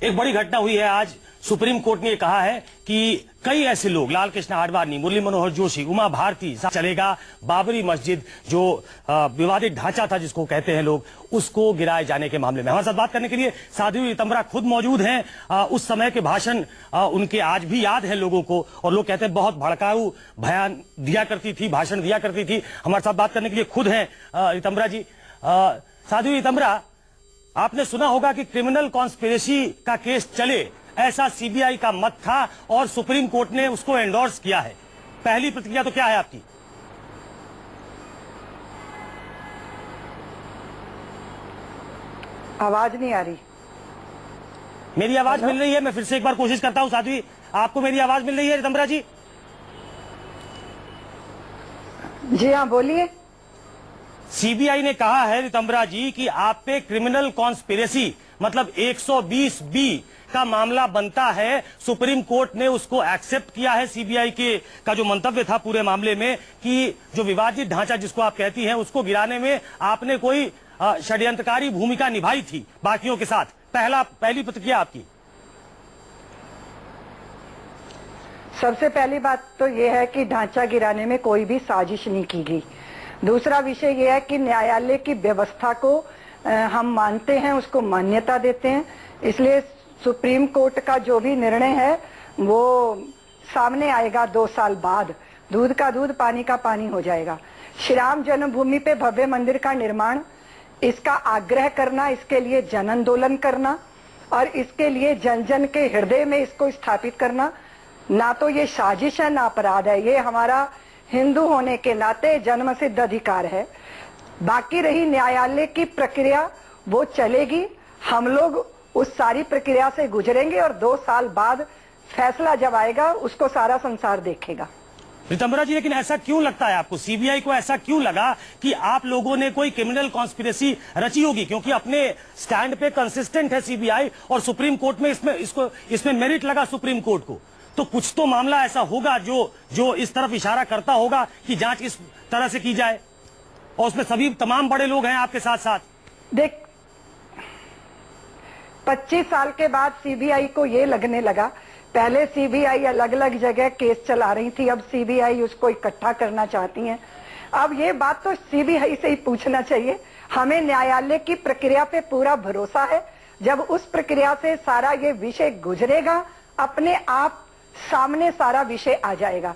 एक बड़ी घटना हुई है आज। सुप्रीम कोर्ट ने कहा है कि कई ऐसे लोग, लाल कृष्ण आडवाणी, मुरली मनोहर जोशी, उमा भारती, चलेगा बाबरी मस्जिद जो विवादित ढांचा था जिसको कहते हैं लोग, उसको गिराए जाने के मामले में। हमारे साथ बात करने के लिए साध्वी रितंबरा खुद मौजूद हैं। उस समय के भाषण उनके आज भी याद है लोगों को, और लोग कहते हैं बहुत भड़काऊ बयान दिया करती थी, भाषण दिया करती थी। हमारे साथ बात करने के लिए खुद हैं रितंबरा जी। साध्वी रितंबरा, आपने सुना होगा कि क्रिमिनल कॉन्स्पिरेसी का केस चले, ऐसा सीबीआई का मत था और सुप्रीम कोर्ट ने उसको एंडोर्स किया है। पहली प्रतिक्रिया तो क्या है आपकी? आवाज नहीं आ रही। मेरी आवाज मिल रही है? मैं फिर से एक बार कोशिश करता हूं। साध्वी, आपको मेरी आवाज मिल रही है रितंबरा जी? जी हाँ, बोलिए। सीबीआई ने कहा है रितंबरा जी कि आप पे क्रिमिनल कॉन्स्पिरेसी मतलब 120 बी का मामला बनता है। सुप्रीम कोर्ट ने उसको एक्सेप्ट किया है। सीबीआई के का जो मंतव्य था पूरे मामले में कि जो विवादित ढांचा जिसको आप कहती हैं उसको गिराने में आपने कोई षड्यंत्रकारी भूमिका निभाई थी बाकियों के साथ। पहली प्रतिक्रिया आपकी। सबसे पहली बात तो यह है कि ढांचा गिराने में कोई भी साजिश नहीं की गई। दूसरा विषय यह है कि न्यायालय की व्यवस्था को हम मानते हैं, उसको मान्यता देते हैं, इसलिए सुप्रीम कोर्ट का जो भी निर्णय है वो सामने आएगा 2 साल बाद। दूध का दूध, पानी का पानी हो जाएगा। श्री राम जन्मभूमि पे भव्य मंदिर का निर्माण, इसका आग्रह करना, इसके लिए जन आंदोलन करना और इसके लिए जन जन के हृदय में इसको स्थापित करना, ना तो ये साजिश है ना अपराध है। ये हमारा हिंदू होने के नाते जन्मसिद्ध अधिकार है। बाकी रही न्यायालय की प्रक्रिया, वो चलेगी। हम लोग उस सारी प्रक्रिया से गुजरेंगे और 2 साल बाद फैसला जब आएगा उसको सारा संसार देखेगा। रितंबरा जी, लेकिन ऐसा क्यों लगता है आपको, सीबीआई को ऐसा क्यों लगा कि आप लोगों ने कोई क्रिमिनल कॉन्स्पिरेसी रची होगी? क्योंकि अपने स्टैंड पे कंसिस्टेंट है सीबीआई और सुप्रीम कोर्ट में इसमें मेरिट लगा सुप्रीम कोर्ट को, तो कुछ तो मामला ऐसा होगा जो इस तरफ इशारा करता होगा कि जांच इस तरह से की जाए, और उसमें सभी तमाम बड़े लोग हैं आपके साथ साथ। देख, 25 साल के बाद सीबीआई को ये लगने लगा, पहले सीबीआई अलग अलग जगह केस चला रही थी, अब सीबीआई उसको इकट्ठा करना चाहती है। अब ये बात तो सीबीआई से ही पूछना चाहिए। हमें न्यायालय की प्रक्रिया पे पूरा भरोसा है। जब उस प्रक्रिया से सारा ये विषय गुजरेगा, अपने आप सामने सारा विषय आ जाएगा।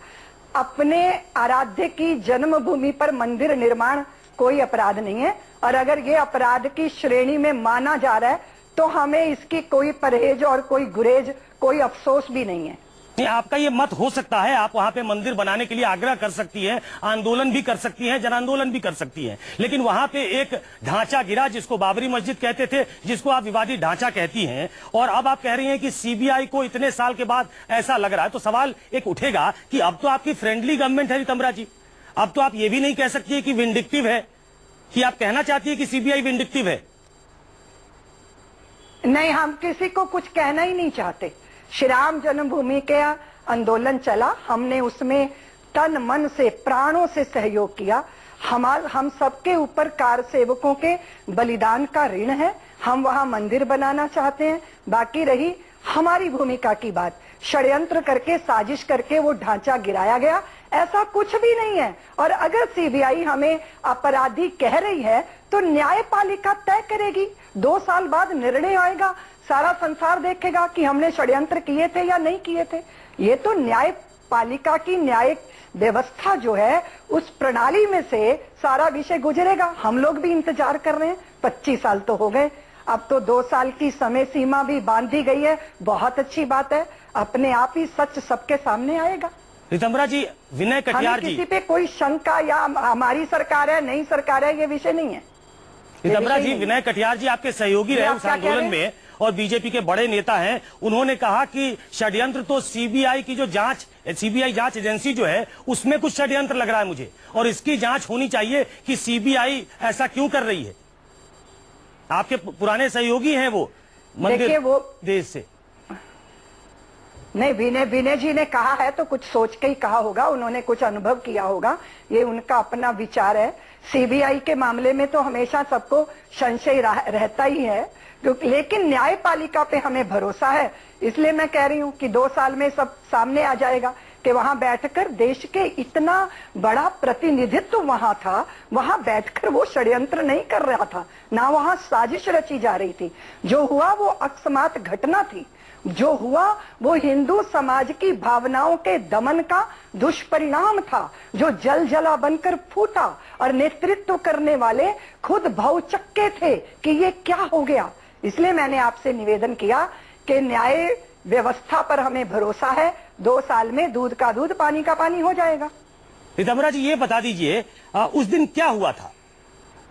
अपने आराध्य की जन्मभूमि पर मंदिर निर्माण कोई अपराध नहीं है, और अगर ये अपराध की श्रेणी में माना जा रहा है तो हमें इसकी कोई परहेज और कोई गुरेज, कोई अफसोस भी नहीं है। नहीं, आपका ये मत हो सकता है, आप वहां पे मंदिर बनाने के लिए आग्रह कर सकती हैं, आंदोलन भी कर सकती हैं, जन आंदोलन भी कर सकती हैं, लेकिन वहां पे एक ढांचा गिरा जिसको बाबरी मस्जिद कहते थे, जिसको आप विवादित ढांचा कहती हैं, और अब आप कह रही हैं कि सीबीआई को इतने साल के बाद ऐसा लग रहा है, तो सवाल एक उठेगा कि अब तो आपकी फ्रेंडली गवर्नमेंट है रितंबरा जी, अब तो आप ये भी नहीं कह सकती है कि विंडिक्टिव है, कि आप कहना चाहती है कि सीबीआई विंडिक्टिव है? नहीं, हम किसी को कुछ कहना ही नहीं चाहते। श्री राम जन्मभूमि के आंदोलन चला, हमने उसमें तन मन से, प्राणों से सहयोग किया। हम सबके ऊपर कार सेवकों के बलिदान का ऋण है। हम वहां मंदिर बनाना चाहते हैं। बाकी रही हमारी भूमिका की बात, षड्यंत्र करके, साजिश करके वो ढांचा गिराया गया, ऐसा कुछ भी नहीं है। और अगर सीबीआई हमें अपराधी कह रही है तो न्यायपालिका तय करेगी। 2 साल बाद निर्णय आएगा, सारा संसार देखेगा कि हमने षड्यंत्र किए थे या नहीं किए थे। ये तो न्यायपालिका की न्यायिक व्यवस्था जो है, उस प्रणाली में से सारा विषय गुजरेगा। हम लोग भी इंतजार कर रहे हैं। 25 साल तो हो गए, अब तो 2 साल की समय सीमा भी बांधी गई है। बहुत अच्छी बात है, अपने आप ही सच सबके सामने आएगा। रितंबरा जी, विनय कटियार जी, किसी पे कोई शंका या हमारी सरकार है, नई सरकार है, ये विषय नहीं है। रितंबरा जी, विनय कटियार जी आपके सहयोगी रहे उस आंदोलन में और बीजेपी के बड़े नेता हैं। उन्होंने कहा कि षड्यंत्र तो सीबीआई की जो जांच, सीबीआई जांच एजेंसी जो है उसमें कुछ षड्यंत्र लग रहा है मुझे, और इसकी जांच होनी चाहिए कि सीबीआई ऐसा क्यों कर रही है। आपके पुराने सहयोगी हैं वो मंदिर वो देश से। नहीं, विनय जी ने कहा है तो कुछ सोच के ही कहा होगा, उन्होंने कुछ अनुभव किया होगा, ये उनका अपना विचार है। सीबीआई के मामले में तो हमेशा सबको संशय रहता ही है, लेकिन न्यायपालिका पे हमें भरोसा है, इसलिए मैं कह रही हूं कि 2 साल में सब सामने आ जाएगा कि वहां बैठकर देश के इतना बड़ा प्रतिनिधित्व वहां था, वहां बैठकर वो षड्यंत्र नहीं कर रहा था, ना वहां साजिश रची जा रही थी। जो हुआ वो अकस्मात घटना थी, जो हुआ वो हिंदू समाज की भावनाओं के दमन का दुष्परिणाम था, जो जल जला बनकर फूटा और नेतृत्व करने वाले खुद भौचक्के थे कि ये क्या हो गया। इसलिए मैंने आपसे निवेदन किया कि न्याय व्यवस्था पर हमें भरोसा है, 2 साल में दूध का दूध पानी का पानी हो जाएगा। रीतम्बरा जी, ये बता दीजिए उस दिन क्या हुआ था?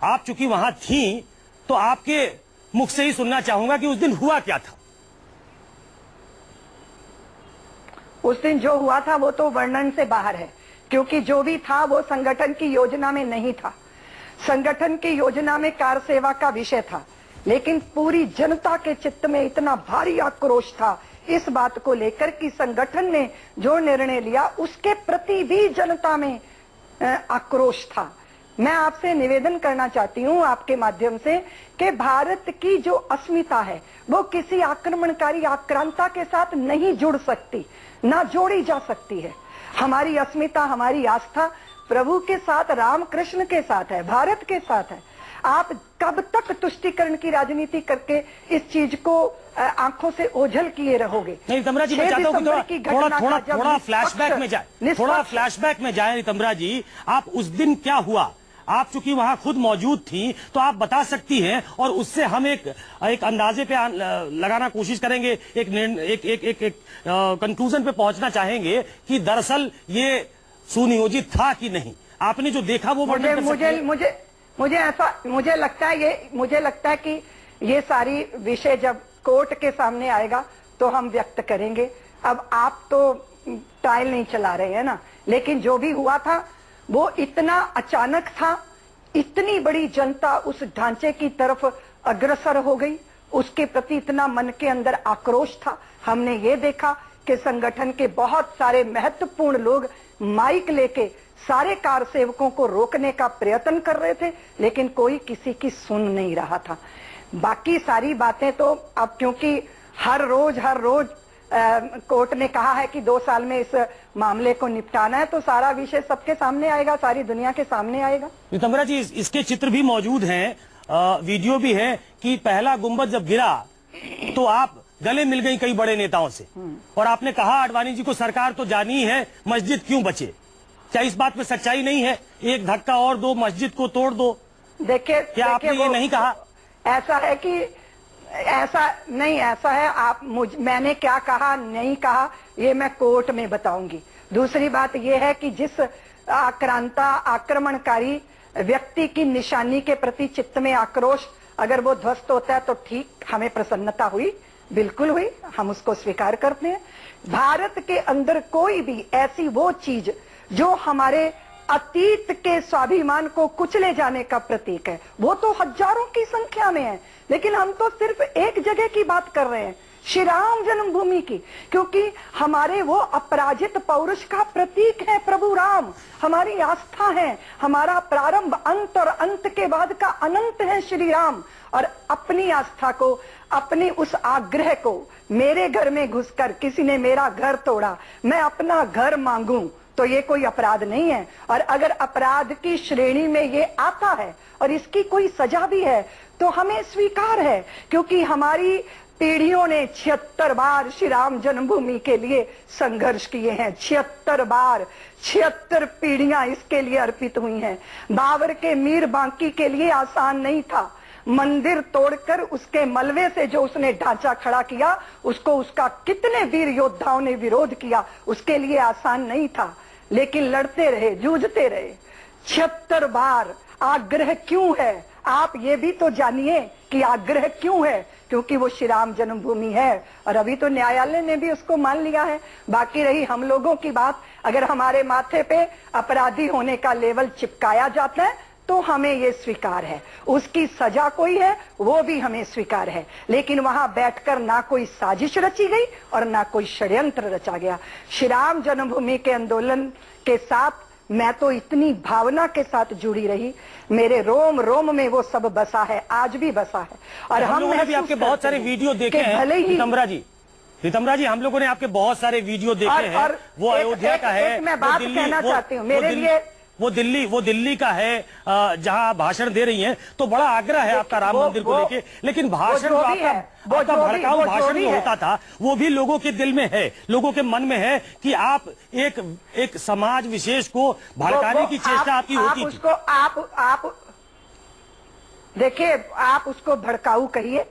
आप चूंकि वहां थी तो आपके मुख से ही सुनना चाहूंगा कि उस दिन हुआ क्या था। उस दिन जो हुआ था वो तो वर्णन से बाहर है, क्योंकि जो भी था वो संगठन की योजना में नहीं था। संगठन की योजना में कार सेवा का विषय था, लेकिन पूरी जनता के चित्त में इतना भारी आक्रोश था इस बात को लेकर कि संगठन ने जो निर्णय लिया उसके प्रति भी जनता में आक्रोश था। मैं आपसे निवेदन करना चाहती हूं आपके माध्यम से कि भारत की जो अस्मिता है वो किसी आक्रमणकारी आक्रांता के साथ नहीं जुड़ सकती, ना जोड़ी जा सकती है। हमारी अस्मिता, हमारी आस्था प्रभु के साथ, राम कृष्ण के साथ है, भारत के साथ है। आप कब तक तुष्टीकरण की राजनीति करके इस चीज को आंखों से ओझल किए रहोगे? नहीं रीतम्बरा जी, मैं चाहता हूं कि थोड़ा फ्लैशबैक में जाए, थोड़ा फ्लैशबैक में जाए। रीतम्बरा जी, आप उस दिन क्या हुआ, आप चूंकि वहां खुद मौजूद थी तो आप बता सकती हैं और उससे हम एक अंदाजे पे लगाना कोशिश करेंगे, एक कंक्लूजन पे पहुंचना चाहेंगे कि दरअसल ये सुनियोजित था कि नहीं। आपने जो देखा वो मुझे लगता है कि ये सारी विषय जब कोर्ट के सामने आएगा तो हम व्यक्त करेंगे। अब आप तो टाइल नहीं चला रहे हैं ना, लेकिन जो भी हुआ था वो इतना अचानक था, इतनी बड़ी जनता उस ढांचे की तरफ अग्रसर हो गई, उसके प्रति इतना मन के अंदर आक्रोश था। हमने ये देखा कि संगठन के बहुत सारे महत्वपूर्ण लोग माइक लेके सारे कार सेवकों को रोकने का प्रयत्न कर रहे थे, लेकिन कोई किसी की सुन नहीं रहा था। बाकी सारी बातें तो अब क्योंकि हर रोज कोर्ट ने कहा है कि 2 साल में इस मामले को निपटाना है, तो सारा विषय सबके सामने आएगा, सारी दुनिया के सामने आएगा। रीतम्बरा जी, इसके चित्र भी मौजूद हैं, वीडियो भी है कि पहला गुंबद जब गिरा तो आप गले मिल गई कई बड़े नेताओं से और आपने कहा आडवाणी जी को सरकार तो जानी है, मस्जिद क्यों बचे? क्या इस बात में सच्चाई नहीं है? एक धक्का और दो, मस्जिद को तोड़ दो। देखिए, क्या आपने ये नहीं कहा? ऐसा है कि ऐसा नहीं, ऐसा है मैंने क्या कहा नहीं कहा ये मैं कोर्ट में बताऊंगी। दूसरी बात ये है कि जिस आक्रमणकारी व्यक्ति की निशानी के प्रति चित्त में आक्रोश अगर वो ध्वस्त होता है तो ठीक, हमें प्रसन्नता हुई, बिल्कुल हुई, हम उसको स्वीकार करते हैं। भारत के अंदर कोई भी ऐसी वो चीज जो हमारे अतीत के स्वाभिमान को कुचले जाने का प्रतीक है, वो तो हजारों की संख्या में है, लेकिन हम तो सिर्फ एक जगह की बात कर रहे हैं, श्री राम जन्मभूमि की, क्योंकि हमारे वो अपराजित पौरुष का प्रतीक है प्रभु राम। हमारी आस्था है, हमारा प्रारंभ अंत और अंत के बाद का अनंत है श्री राम। और अपनी आस्था को, अपनी उस आग्रह को, मेरे घर में घुसकर किसी ने मेरा घर तोड़ा, मैं अपना घर मांगूं, तो ये कोई अपराध नहीं है। और अगर अपराध की श्रेणी में ये आता है और इसकी कोई सजा भी है तो हमें स्वीकार है, क्योंकि हमारी पीढ़ियों ने 76 बार श्री राम जन्मभूमि के लिए संघर्ष किए हैं। 76 बार, 76 पीढ़ियां इसके लिए अर्पित हुई हैं। बाबर के मीर बांकी के लिए आसान नहीं था। मंदिर तोड़कर उसके मलबे से जो उसने ढांचा खड़ा किया, उसको उसका कितने वीर योद्धाओं ने विरोध किया, उसके लिए आसान नहीं था, लेकिन लड़ते रहे, जूझते रहे। 76 बार आग्रह क्यों है? आप ये भी तो जानिए कि आग्रह क्यों है, क्योंकि वो श्री राम जन्मभूमि है और अभी तो न्यायालय ने भी उसको मान लिया है। बाकी रही हम लोगों की बात, अगर हमारे माथे पे अपराधी होने का लेवल चिपकाया जाता है तो हमें ये स्वीकार है, उसकी सजा कोई है वो भी हमें स्वीकार है, लेकिन वहां बैठकर ना कोई साजिश रची गई और ना कोई षड्यंत्र रचा गया। श्री राम जन्मभूमि के आंदोलन के साथ मैं तो इतनी भावना के साथ जुड़ी रही, मेरे रोम रोम में वो सब बसा है, आज भी बसा है। और हम लोगों ने भी आपके बहुत सारे वीडियो देखे हैं रितम्बरा जी, हम लोगों ने आपके बहुत सारे वीडियो देखे हैं। वो अयोध्या का है, मैं बात कहना चाहती हूँ, मेरे लिए वो दिल्ली का है, जहां भाषण दे रही हैं, तो बड़ा आग्रह है आपका राम मंदिर को लेके। लेकिन भाषण आपका भड़काऊ भाषण जो होता था, वो भी लोगों के दिल में है, लोगों के मन में है कि आप एक समाज विशेष को भड़काने की चेष्टा आपकी होती थी। उसको आप देखिए, आप उसको भड़काऊ कहिए,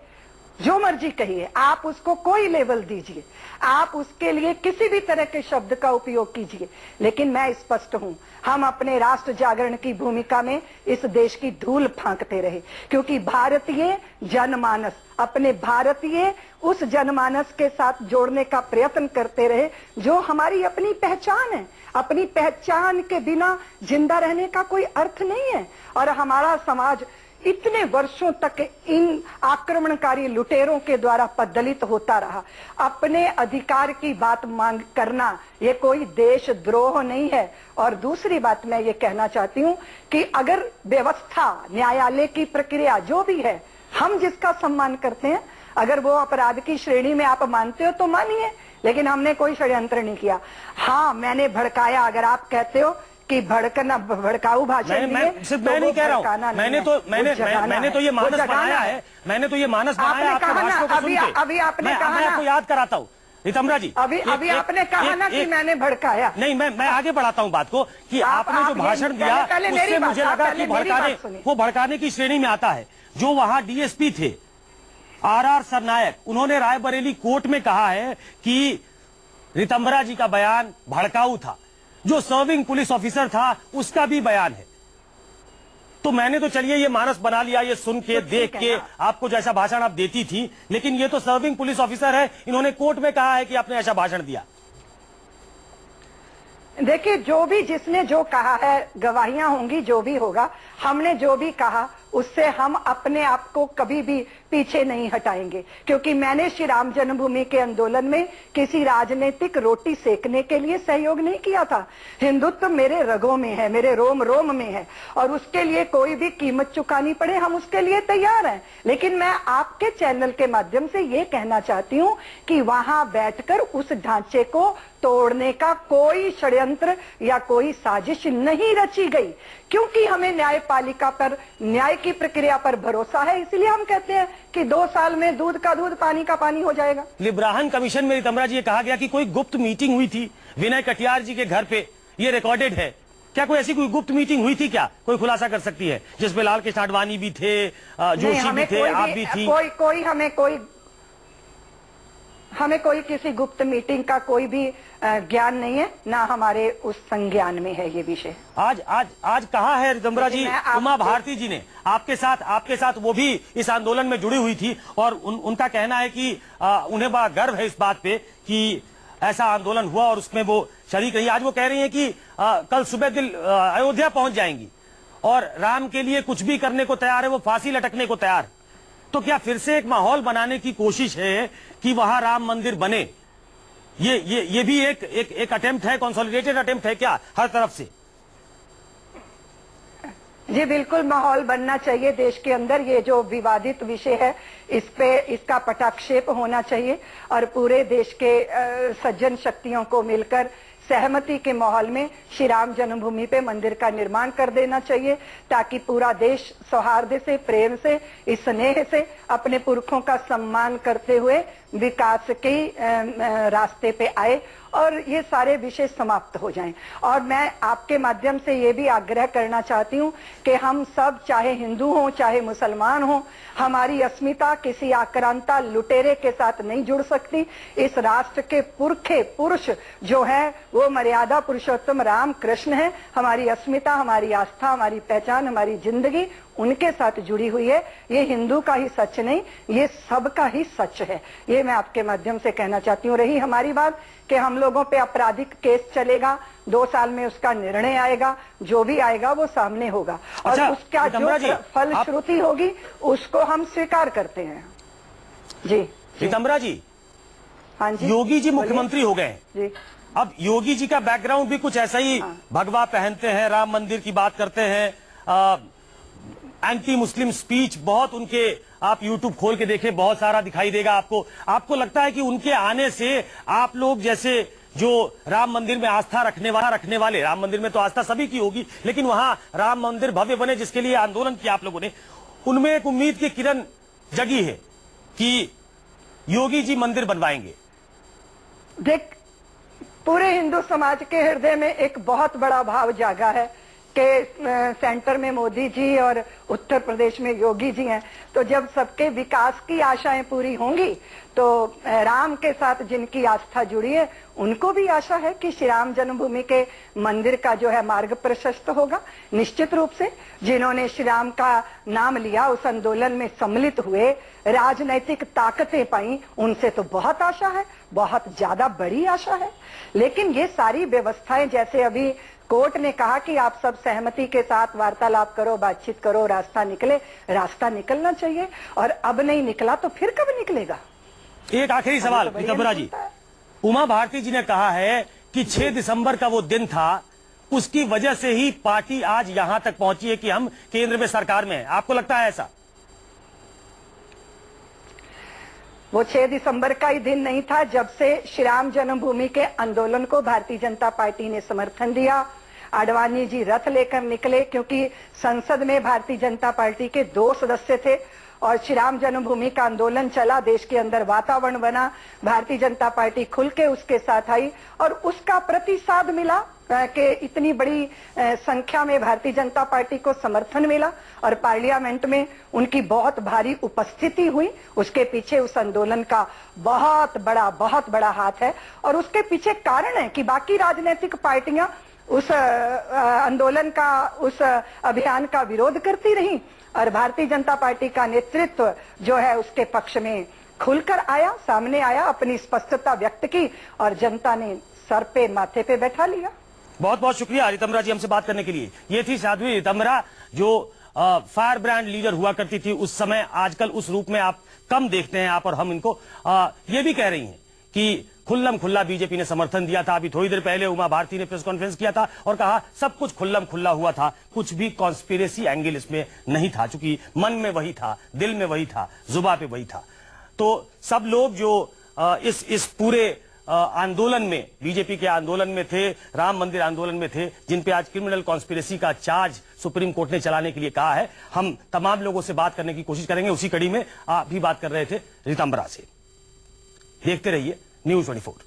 जो मर्जी कहिए, आप उसको कोई लेवल दीजिए, आप उसके लिए किसी भी तरह के शब्द का उपयोग कीजिए, लेकिन मैं स्पष्ट हूं, हम अपने राष्ट्र जागरण की भूमिका में इस देश की धूल फांकते रहे, क्योंकि भारतीय जनमानस, अपने भारतीय उस जनमानस के साथ जोड़ने का प्रयत्न करते रहे जो हमारी अपनी पहचान है। अपनी पहचान के बिना जिंदा रहने का कोई अर्थ नहीं है। और हमारा समाज इतने वर्षों तक इन आक्रमणकारी लुटेरों के द्वारा पददलित होता रहा। अपने अधिकार की बात मांग करना ये कोई देशद्रोह नहीं है। और दूसरी बात मैं ये कहना चाहती हूँ कि अगर व्यवस्था, न्यायालय की प्रक्रिया जो भी है, हम जिसका सम्मान करते हैं, अगर वो अपराध की श्रेणी में आप मानते हो तो मानिए, लेकिन हमने कोई षड्यंत्र नहीं किया। हाँ, मैंने भड़काया, अगर आप कहते हो कि भड़कना, भड़काऊ भाषण सिर्फ मैं नहीं कह रहा हूँ, मैंने तो ये मानस बनाया है, मैंने तो ये मानस बनाया आपके भाषणों को सुन के। अभी आपने कहा, मैं आपको याद कराता हूँ रितम्बरा जी, अभी आपने कहा ना कि मैंने भड़काया। नहीं, मैं आगे बढ़ाता हूँ बात को कि आपने जो भाषण दिया उससे मुझे लगा कि वो भड़काने की श्रेणी में आता है। जो वहां डीएसपी थे आर सरनायक, उन्होंने रायबरेली कोर्ट में कहा है कि रितम्बरा जी का बयान भड़काऊ था। जो सर्विंग पुलिस ऑफिसर था उसका भी बयान है। तो मैंने तो चलिए ये मानस बना लिया, ये सुन के, देख के, आपको जैसा भाषण आप देती थी, लेकिन ये तो सर्विंग पुलिस ऑफिसर है, इन्होंने कोर्ट में कहा है कि आपने ऐसा भाषण दिया। देखिए, जो भी जिसने जो कहा है, गवाहियां होंगी, जो भी होगा, हमने जो भी कहा उससे हम अपने आप को कभी भी पीछे नहीं हटाएंगे, क्योंकि मैंने श्री राम जन्मभूमि के आंदोलन में किसी राजनीतिक रोटी सेकने के लिए सहयोग नहीं किया था। हिंदुत्व मेरे रगों में है, मेरे रोम रोम में है, और उसके लिए कोई भी कीमत चुकानी पड़े हम उसके लिए तैयार हैं। लेकिन मैं आपके चैनल के माध्यम से ये कहना चाहती हूँ कि वहां बैठकर उस ढांचे को तोड़ने का कोई षड्यंत्र या कोई साजिश नहीं रची गई, क्योंकि हमें न्यायपालिका पर, न्याय की प्रक्रिया पर भरोसा है। इसलिए हम कहते हैं कि 2 साल में दूध का दूध, पानी का पानी हो जाएगा। लिब्राहन कमीशन में रितम्बरा जी, ये कहा गया कि कोई गुप्त मीटिंग हुई थी विनय कटियार जी के घर पे, ये रिकॉर्डेड है। क्या कोई ऐसी कोई गुप्त मीटिंग हुई थी क्या? कोई खुलासा कर सकती है जिसमें लाल कृष्ण आडवाणी भी थे, जोशी भी थे, आप भी थी? हमें कोई किसी गुप्त मीटिंग का कोई भी ज्ञान नहीं है, ना हमारे उस संज्ञान में है ये विषय। आज कहा है रितम्बरा जी, उमा भारती जी ने आपके साथ वो भी इस आंदोलन में जुड़ी हुई थी, और उनका कहना है कि उन्हें बड़ा गर्व है इस बात पे कि ऐसा आंदोलन हुआ और उसमें वो शरीक रही। आज वो कह रही है कि कल सुबह अयोध्या पहुंच जाएंगी और राम के लिए कुछ भी करने को तैयार है, वो फांसी लटकने को तैयार है। तो क्या फिर से एक माहौल बनाने की कोशिश है कि वहां राम मंदिर बने? ये भी एक अटेम्प्ट है, कंसोलिडेटेड अटेम्प्ट है क्या हर तरफ से? जी बिल्कुल, माहौल बनना चाहिए देश के अंदर। ये जो विवादित विषय है, इस पे इसका पटाक्षेप होना चाहिए और पूरे देश के सज्जन शक्तियों को मिलकर सहमति के माहौल में श्री राम जन्मभूमि पे मंदिर का निर्माण कर देना चाहिए, ताकि पूरा देश सौहार्द से, प्रेम से, स्नेह से अपने पुरखों का सम्मान करते हुए विकास के रास्ते पे आए और ये सारे विषय समाप्त हो जाएं। और मैं आपके माध्यम से ये भी आग्रह करना चाहती हूँ कि हम सब, चाहे हिंदू हों चाहे मुसलमान हों, हमारी अस्मिता किसी आक्रांता लुटेरे के साथ नहीं जुड़ सकती। इस राष्ट्र के पुरखे पुरुष जो है वो मर्यादा पुरुषोत्तम राम कृष्ण है। हमारी अस्मिता, हमारी आस्था, हमारी पहचान, हमारी जिंदगी उनके साथ जुड़ी हुई है। ये हिंदू का ही सच नहीं, ये सबका ही सच है। ये मैं आपके माध्यम से कहना चाहती हूँ। रही हमारी बात कि हम लोगों पे आपराधिक केस चलेगा, 2 साल में उसका निर्णय आएगा, जो भी आएगा वो सामने होगा और उसका जो फलश्रुति होगी उसको हम स्वीकार करते हैं। जी रितम्बरा जी, हाँ जी, योगी जी मुख्यमंत्री हो गए जी। अब योगी जी का बैकग्राउंड भी कुछ ऐसा ही, भगवा पहनते हैं, राम मंदिर की बात करते हैं, एंटी मुस्लिम स्पीच बहुत उनके, आप यूट्यूब खोल के देखें बहुत सारा दिखाई देगा आपको। आपको लगता है कि उनके आने से आप लोग जैसे जो राम मंदिर में आस्था रखने वाले, राम मंदिर में तो आस्था सभी की होगी, लेकिन वहां राम मंदिर भव्य बने जिसके लिए आंदोलन किया आप लोगों ने, उनमें एक उम्मीद की किरण जगी है कि योगी जी मंदिर बनवाएंगे? देख, पूरे हिंदू समाज के हृदय में एक बहुत बड़ा भाव जागा है कि सेंटर में मोदी जी और उत्तर प्रदेश में योगी जी हैं, तो जब सबके विकास की आशाएं पूरी होंगी तो राम के साथ जिनकी आस्था जुड़ी है उनको भी आशा है कि श्री राम जन्मभूमि के मंदिर का जो है मार्ग प्रशस्त होगा। निश्चित रूप से जिन्होंने श्री राम का नाम लिया, उस आंदोलन में सम्मिलित हुए, राजनैतिक ताकतें पाई, उनसे तो बहुत आशा है, बहुत ज्यादा बड़ी आशा है। लेकिन ये सारी व्यवस्थाएं, जैसे अभी कोर्ट ने कहा कि आप सब सहमति के साथ वार्तालाप करो, बातचीत करो, रास्ता निकले, रास्ता निकलना चाहिए, और अब नहीं निकला तो फिर कब निकलेगा? एक आखिरी सवाल रितंबरा जी, उमा भारती जी ने कहा है कि 6 दिसंबर का वो दिन था, उसकी वजह से ही पार्टी आज यहां तक पहुंची है कि हम केंद्र में सरकार में हैं। आपको लगता है ऐसा? वो 6 दिसंबर का ही दिन नहीं था जब से श्री राम जन्मभूमि के आंदोलन को भारतीय जनता पार्टी ने समर्थन दिया। आडवाणी जी रथ लेकर निकले, क्योंकि संसद में भारतीय जनता पार्टी के 2 सदस्य थे और श्री राम जन्मभूमि का आंदोलन चला, देश के अंदर वातावरण बना, भारतीय जनता पार्टी खुल के उसके साथ आई और उसका प्रतिसाद मिला कि इतनी बड़ी संख्या में भारतीय जनता पार्टी को समर्थन मिला और पार्लियामेंट में उनकी बहुत भारी उपस्थिति हुई। उसके पीछे उस आंदोलन का बहुत बड़ा हाथ है और उसके पीछे कारण है कि बाकी राजनीतिक पार्टियां उस आंदोलन का, उस अभियान का विरोध करती रही और भारतीय जनता पार्टी का नेतृत्व जो है उसके पक्ष में खुलकर आया, सामने आया, अपनी स्पष्टता व्यक्त की और जनता ने सर पे माथे पे बैठा लिया। बहुत बहुत शुक्रिया रितंबरा जी हमसे बात करने के लिए। ये थी साध्वी रितंबरा जो फायर ब्रांड लीडर हुआ करती थी उस समय, आजकल उस रूप में आप कम देखते हैं आप और हम इनको। ये भी कह रही हैं कि खुल्लम खुल्ला बीजेपी ने समर्थन दिया था। अभी थोड़ी देर पहले उमा भारती ने प्रेस कॉन्फ्रेंस किया था और कहा सब कुछ खुल्लम खुल्ला हुआ था, कुछ भी कॉन्स्पिरेसी एंगल इसमें नहीं था, चूंकि मन में वही था, दिल में वही था, जुबान पे वही था। तो सब लोग जो इस पूरे आंदोलन में, बीजेपी के आंदोलन में थे, राम मंदिर आंदोलन में थे, जिन पे आज क्रिमिनल कॉन्स्पिरेसी का चार्ज सुप्रीम कोर्ट ने चलाने के लिए कहा है, हम तमाम लोगों से बात करने की कोशिश करेंगे। उसी कड़ी में आप भी बात कर रहे थे रितंबरा से। देखते रहिए News 24।